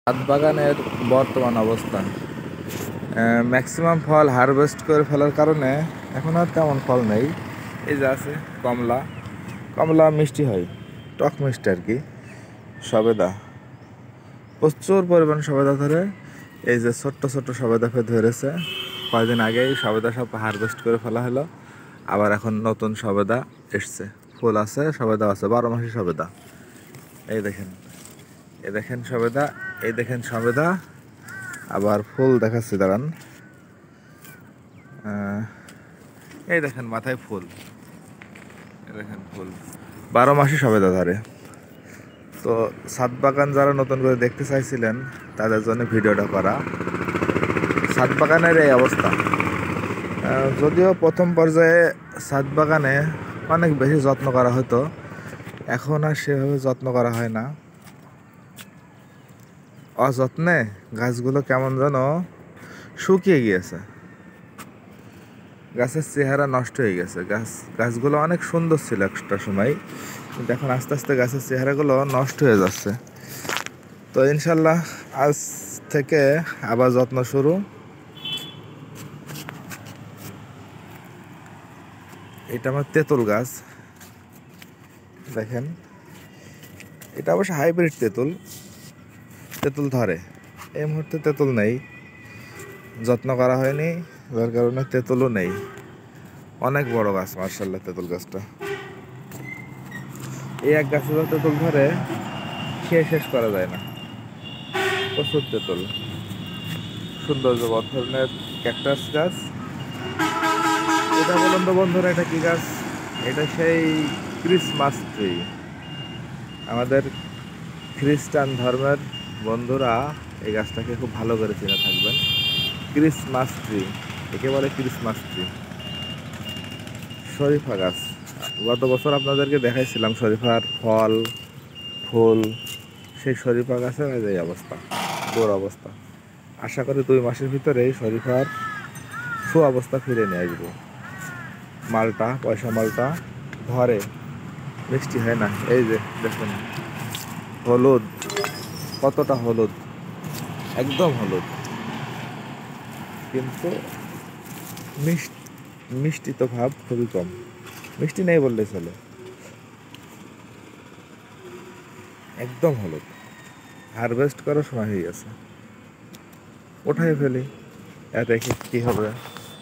ছাদ বাগানের বর্তমান অবস্থান ম্যাক্সিমাম ফল হারভেস্ট করে ফেলার কারণে এখন আর তেমন ফল নেই। এই যে আছে কমলা, কমলা মিষ্টি হয়, টক মিষ্টি আর কি। সবেদা, প্রচুর পরিমাণ সবেদা ধরে। এই যে ছোট্ট ছোট্ট সবেদা ধরেছে, কয়েকদিন আগেই সবেদা সব হারভেস্ট করে ফেলা হলো। আবার এখন নতুন সবেদা এসছে, ফুল আছে, সবেদা আছে, 12 মাসি সবেদা। এই দেখেন, এই দেখেন সবেদা, এই দেখেন সবেদা। আবার ফুল দেখাচ্ছি, দাঁড়ান। এই দেখেন মাথায় ফুল, এই দেখেন ফুল, 12 মাসই সবেদা ধরে। তো ছাদ বাগান যারা নতুন করে দেখতে চাইছিলেন তাদের জন্য ভিডিওটা করা। ছাদ বাগানের এই অবস্থা। যদিও প্রথম পর্যায়ে ছাদ বাগানে অনেক বেশি যত্ন করা হতো, এখন আর সেভাবে যত্ন করা হয় না। অযত্নে গাছগুলো কেমন যেন শুকিয়ে গিয়েছে, গাছের চেহারা নষ্ট হয়ে গেছে। গাছগুলো অনেক সুন্দর ছিল একটা সময়, কিন্তু এখন আস্তে আস্তে গাছের চেহারাগুলো নষ্ট হয়ে যাচ্ছে। তো ইনশাল্লাহ আজ থেকে আবার যত্ন শুরু। এটা আমার তেঁতুল গাছ, দেখেন। এটা অবশ্য হাইব্রিড তেঁতুল, তেঁতুল ধরে। এই মুহূর্তে তেঁতুল নেই, যত্ন করা হয়নি, যার কারণে তেঁতুলও নেই। অনেক বড় গাছ মার্শাল্লাহ তেঁতুল গাছটা। এই এক গাছে যত তেঁতুল ধরে খেয়ে শেষ করা যায় না, প্রচুর তেঁতুল। সৌন্দর্য বর্ধনের ক্যাকটাস গাছ। এটা বলুন তো বন্ধুরা, এটা কি গাছ? এটা সেই ক্রিসমাস ট্রি। আমাদের খ্রিস্টান ধর্মের বন্ধুরা এই গাছটাকে খুব ভালো করে চিনে থাকবেন। ক্রিসমাস ট্রি, একে বলে ক্রিসমাস ট্রি। শরীফা গাছ, গত বছর আপনাদেরকে দেখাইছিলাম শরীফার ফল ফুল। সেই শরীফা গাছের এই অবস্থা, গোর অবস্থা। আশা করি 2 মাসের ভিতরেই শরীফার অবস্থা ফিরে নিয়ে আসবো। মালটা, পয়সা মালটা ধরে, মিষ্টি হয় না। এই যে দেখুন হলুদ, কতটা হলুদ, একদম হলুদ, কিন্তু মিষ্টি তো ভাব খুবই কম, মিষ্টি নেই বললেই চলে। একদম হলুদ, হারভেস্ট করার সময় হয়ে গেছে, ওঠাই ফেলি। এতে কি হবে?